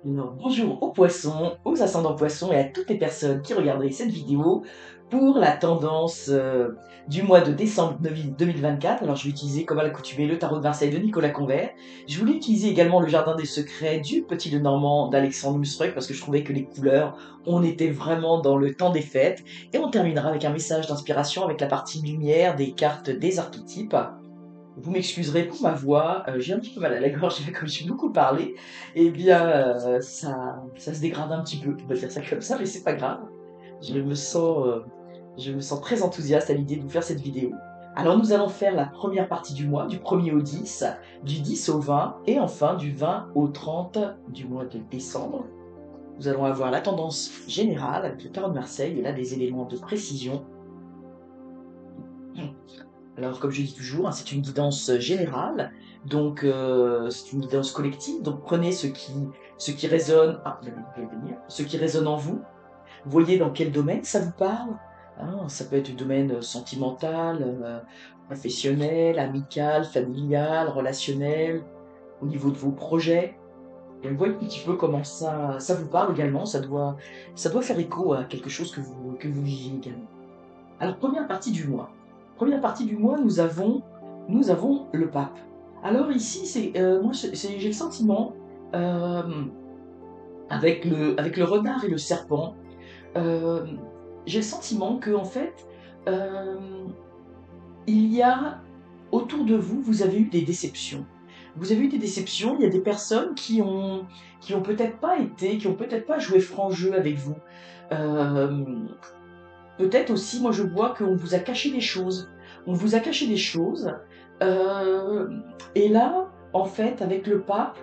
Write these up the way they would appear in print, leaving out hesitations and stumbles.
Alors, bonjour aux poissons, aux ascendants poissons et à toutes les personnes qui regarderaient cette vidéo pour la tendance du mois de décembre 2024. Alors, je vais utiliser comme à l'accoutumée le tarot de Marseille de Nicolas Convert. Je voulais utiliser également le Jardin des Secrets du Petit Lenormand d'Alexandre Musruck parce que je trouvais que les couleurs, on était vraiment dans le temps des fêtes. Et on terminera avec un message d'inspiration avec la partie lumière des cartes des archétypes. Vous m'excuserez pour ma voix, j'ai un petit peu mal à la gorge, comme j'ai beaucoup parlé, eh bien, ça se dégrade un petit peu, on va dire ça comme ça, mais c'est pas grave. Je me sens, heu, je me sens très enthousiaste à l'idée de vous faire cette vidéo. Alors nous allons faire la première partie du mois, du 1er au 10, du 10 au 20 et enfin du 20 au 30 du mois de décembre. Nous allons avoir la tendance générale avec le tarot de Marseille et là des éléments de précision. Alors, comme je dis toujours, hein, c'est une guidance générale, donc c'est une guidance collective. Donc, prenez ce qui résonne, ce qui résonne en vous. Voyez dans quel domaine ça vous parle. Hein, ça peut être du domaine sentimental, professionnel, amical, familial, relationnel, au niveau de vos projets. Et voyez un petit peu comment ça vous parle également. Ça doit faire écho à quelque chose que vous viviez également. Alors, première partie du mois. Première partie du mois, nous avons le pape. Alors ici, moi, j'ai le sentiment, euh, avec le renard et le serpent, euh, j'ai le sentiment que, en fait, euh, il y a, autour de vous, vous avez eu des déceptions. Vous avez eu des déceptions, il y a des personnes qui ont peut-être pas été, qui ont peut-être pas joué franc jeu avec vous. Euh, Peut-être aussi, moi je vois qu'on vous a caché des choses. On vous a caché des choses. euh, et là, en fait, avec le pape,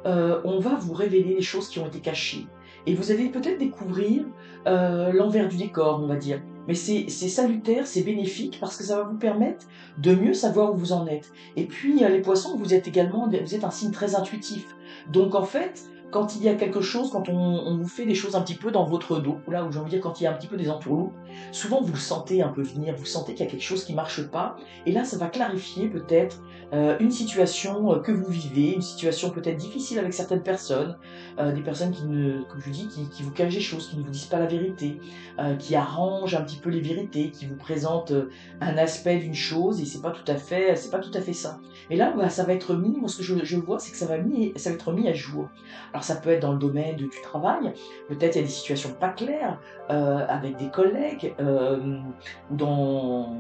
on va vous révéler les choses qui ont été cachées. Et vous allez peut-être découvrir l'envers du décor, on va dire. Mais c'est salutaire, c'est bénéfique parce que ça va vous permettre de mieux savoir où vous en êtes. Et puis, les poissons, vous êtes également, vous êtes un signe très intuitif. Donc en fait, quand il y a quelque chose, quand on vous fait des choses un petit peu dans votre dos, là où j'ai envie de dire quand il y a un petit peu des entourloupes, souvent vous le sentez un peu venir, vous sentez qu'il y a quelque chose qui marche pas, et là ça va clarifier peut-être une situation que vous vivez, une situation peut-être difficile avec certaines personnes, des personnes qui ne, comme je dis, qui vous cachent des choses, qui ne vous disent pas la vérité, qui arrangent un petit peu les vérités, qui vous présentent un aspect d'une chose et c'est pas tout à fait ça. Et là, bah, ça va être mis, moi ce que je vois, c'est que ça va être mis à jour. Alors ça peut être dans le domaine du travail, peut-être il y a des situations pas claires, avec des collègues, ou dans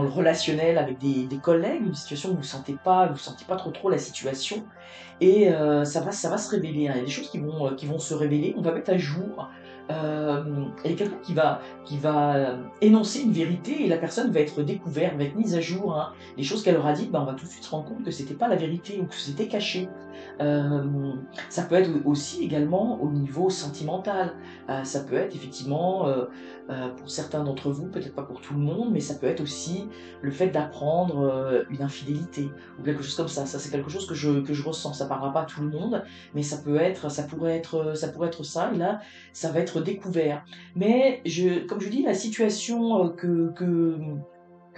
le relationnel avec des collègues, une situation où vous sentez pas trop la situation, et ça va se révéler. Hein. Il y a des choses qui vont se révéler, on va mettre à jour. Il y a quelqu'un qui va énoncer une vérité et la personne va être découverte, va être mise à jour. Hein. Les choses qu'elle aura dites, ben, on va tout de suite se rendre compte que c'était pas la vérité ou que c'était caché. Euh, Ça peut être aussi également au niveau sentimental. Ça peut être effectivement, pour certains d'entre vous, peut-être pas pour tout le monde, mais ça peut être aussi le fait d'apprendre une infidélité ou quelque chose comme ça. Ça, c'est quelque chose que je ressens. Ça parlera pas à tout le monde, mais ça pourrait être ça. Et là, ça va être découvert. Mais comme je dis, la situation que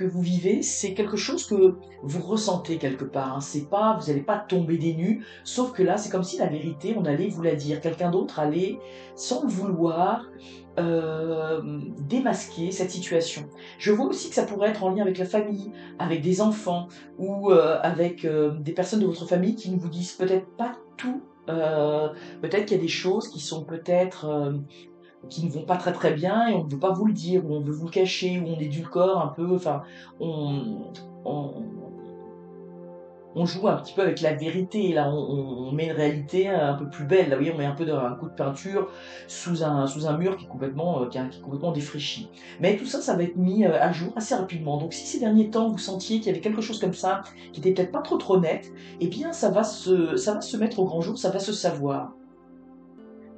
vous vivez, c'est quelque chose que vous ressentez quelque part. Hein. C'est pas, vous n'allez pas tomber des nues, sauf que là, c'est comme si la vérité, on allait vous la dire. Quelqu'un d'autre allait, sans le vouloir, démasquer cette situation. Je vois aussi que ça pourrait être en lien avec la famille, avec des enfants, ou avec des personnes de votre famille qui ne vous disent peut-être pas tout. Peut-être qu'il y a des choses qui sont peut-être qui ne vont pas très bien et on ne veut pas vous le dire, ou on veut vous le cacher, ou on édulcore un peu, enfin, on, on, on joue un petit peu avec la vérité, là, on met une réalité un peu plus belle, là, oui, on met un peu un coup de peinture sous un mur qui est complètement défraîchi. Mais tout ça, ça va être mis à jour assez rapidement. Donc si ces derniers temps, vous sentiez qu'il y avait quelque chose comme ça, qui était peut-être pas trop net, eh bien, ça va se mettre au grand jour, ça va se savoir.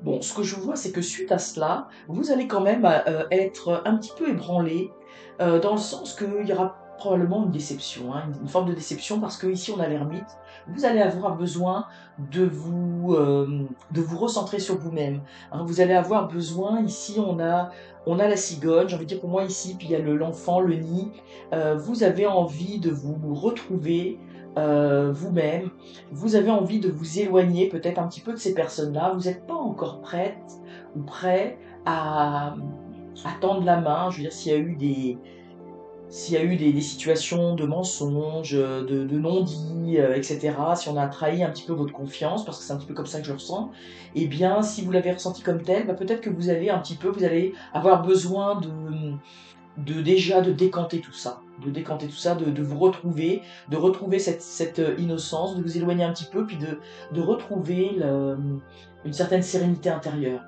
Bon, ce que je vois, c'est que suite à cela, vous allez quand même être un petit peu ébranlé, dans le sens qu'il y aura probablement une déception, hein, une forme de déception, parce que ici on a l'ermite, vous allez avoir besoin de vous recentrer sur vous-même. Hein. Vous allez avoir besoin, ici on a la cigogne, j'ai envie de dire pour moi ici, puis il y a l'enfant, le nid. Vous avez envie de vous retrouver, vous-même, vous avez envie de vous éloigner peut-être un petit peu de ces personnes-là, vous n'êtes pas encore prête ou prêt à, à tendre la main, je veux dire, s'il y a eu des situations de mensonges, de non-dits, etc., si on a trahi un petit peu votre confiance, parce que c'est un petit peu comme ça que je le ressens, eh bien, si vous l'avez ressenti comme tel, bah, peut-être que vous allez avoir besoin déjà de décanter tout ça, de vous retrouver, de retrouver cette innocence, de vous éloigner un petit peu, puis de retrouver une certaine sérénité intérieure.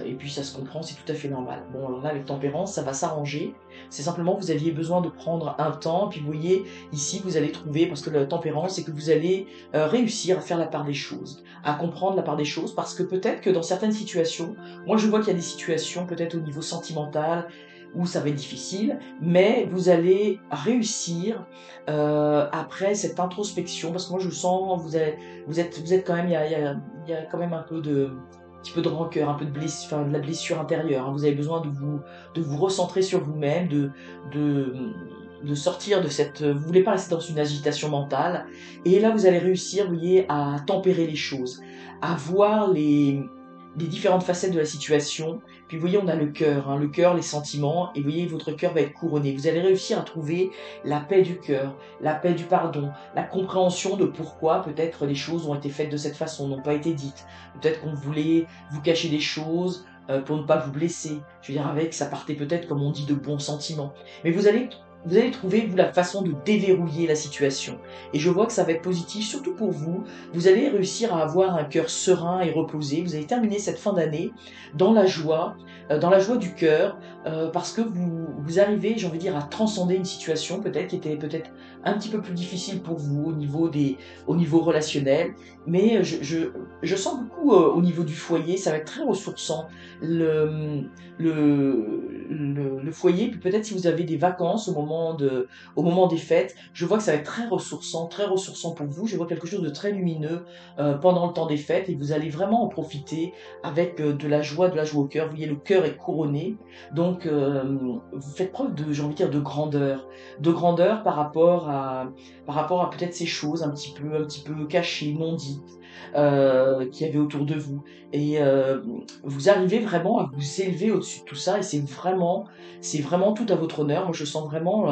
Et puis ça se comprend, c'est tout à fait normal. Bon, alors là, avec tempérance, ça va s'arranger. C'est simplement que vous aviez besoin de prendre un temps, puis vous voyez, ici, vous allez trouver, parce que la tempérance, c'est que vous allez réussir à faire la part des choses, à comprendre la part des choses, parce que peut-être que dans certaines situations, moi je vois qu'il y a des situations, peut-être au niveau sentimental, où ça va être difficile, mais vous allez réussir après cette introspection, parce que moi je sens, vous êtes quand même, il y a quand même un peu petit peu de rancœur, un peu de blessure, enfin, de la blessure intérieure, hein. Vous avez besoin de vous recentrer sur vous-même, de, de sortir de cette... Vous voulez pas rester dans une agitation mentale. Et là, vous allez réussir, vous voyez, à tempérer les choses, à voir les différentes facettes de la situation. Puis vous voyez, on a le cœur, hein, le cœur, les sentiments, et vous voyez, votre cœur va être couronné. Vous allez réussir à trouver la paix du cœur, la paix du pardon, la compréhension de pourquoi peut-être les choses ont été faites de cette façon, n'ont pas été dites. Peut-être qu'on voulait vous cacher des choses pour ne pas vous blesser. Je veux dire, avec, ça partait peut-être, comme on dit, de bons sentiments. Mais vous allez trouver, vous, la façon de déverrouiller la situation. Et je vois que ça va être positif, surtout pour vous. Vous allez réussir à avoir un cœur serein et reposé. Vous allez terminer cette fin d'année dans la joie du cœur, parce que vous arrivez, j'ai envie de dire, à transcender une situation peut-être qui était peut-être un petit peu plus difficile pour vous au niveau relationnel. Mais je sens beaucoup au niveau du foyer, ça va être très ressourçant. Le foyer, puis peut-être si vous avez des vacances au moment des fêtes, je vois que ça va être très ressourçant pour vous. Je vois quelque chose de très lumineux pendant le temps des fêtes et vous allez vraiment en profiter avec de la joie au cœur. Vous voyez, le cœur est couronné, donc vous faites preuve de, j'ai envie de dire, de grandeur par rapport à peut-être ces choses un petit peu cachées, non dites, qu'il y avait autour de vous. Et vous arrivez vraiment à vous élever au-dessus de tout ça, et c'est vraiment tout à votre honneur. Moi, je sens vraiment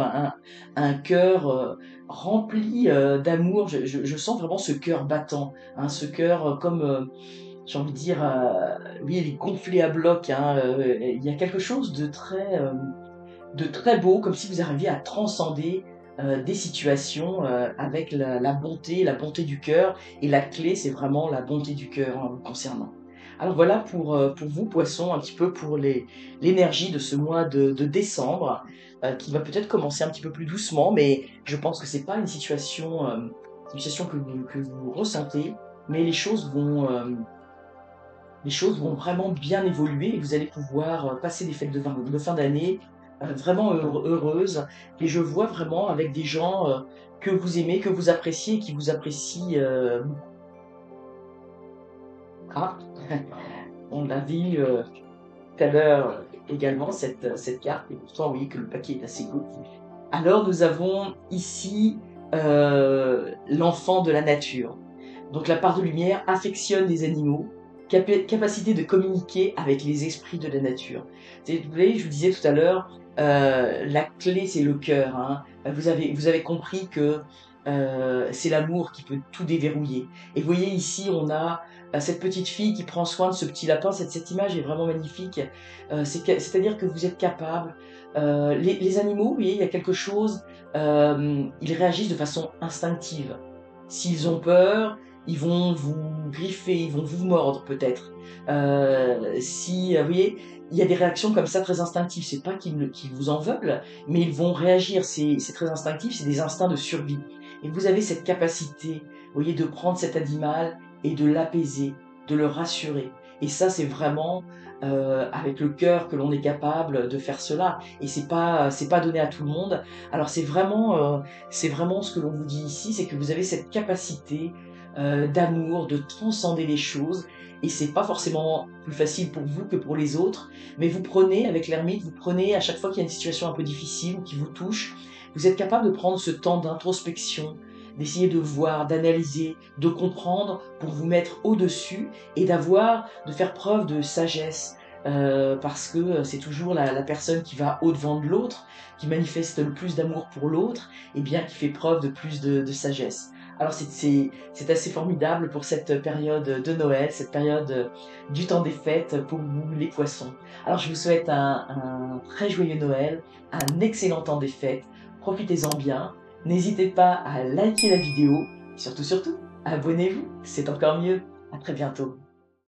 un cœur rempli d'amour. Je sens vraiment ce cœur battant, hein, ce cœur comme j'ai envie de dire, oui, il est gonflé à bloc, hein, il y a quelque chose de très beau, comme si vous arriviez à transcender des situations avec la bonté du cœur. Et la clé, c'est vraiment la bonté du cœur hein, vous concernant. Alors voilà pour vous, Poisson, un petit peu pour l'énergie de ce mois de décembre, qui va peut-être commencer un petit peu plus doucement, mais je pense que c'est pas une situation que vous ressentez, mais les choses vont vraiment bien évoluer et vous allez pouvoir passer des fêtes de fin d'année vraiment heureuses. Et je vois vraiment avec des gens que vous aimez, que vous appréciez, et qui vous apprécient. Ah, on l'a vu tout à l'heure également, cette carte, et pourtant, oui, que le paquet est assez gros. Alors, nous avons ici l'enfant de la nature. Donc la part de lumière affectionne les animaux, capacité de communiquer avec les esprits de la nature. Vous voyez, je vous disais tout à l'heure, la clé c'est le cœur, hein. Vous avez compris que c'est l'amour qui peut tout déverrouiller. Et vous voyez ici, on a cette petite fille qui prend soin de ce petit lapin. Cette image est vraiment magnifique. C'est-à-dire que vous êtes capable. Les animaux, vous voyez, il y a quelque chose, ils réagissent de façon instinctive. S'ils ont peur, ils vont vous griffer, ils vont vous mordre peut-être. Si, vous voyez, il y a des réactions comme ça très instinctives. C'est pas qu'ils vous en veulent, mais ils vont réagir. C'est très instinctif, c'est des instincts de survie. Et vous avez cette capacité, vous voyez, de prendre cet animal et de l'apaiser, de le rassurer. Et ça, c'est vraiment avec le cœur que l'on est capable de faire cela. Et c'est pas donné à tout le monde. Alors c'est vraiment ce que l'on vous dit ici, c'est que vous avez cette capacité d'amour, de transcender les choses. Et c'est pas forcément plus facile pour vous que pour les autres, mais vous prenez, avec l'ermite, vous prenez à chaque fois qu'il y a une situation un peu difficile ou qui vous touche, vous êtes capable de prendre ce temps d'introspection, d'essayer de voir, d'analyser, de comprendre pour vous mettre au-dessus et de faire preuve de sagesse. Parce que c'est toujours la personne qui va au-devant de l'autre, qui manifeste le plus d'amour pour l'autre, et bien qui fait preuve de plus de sagesse. Alors c'est assez formidable pour cette période de Noël, cette période du temps des fêtes pour vous les poissons. Alors je vous souhaite un très joyeux Noël, un excellent temps des fêtes, profitez-en bien, n'hésitez pas à liker la vidéo, et surtout, abonnez-vous, c'est encore mieux. À très bientôt.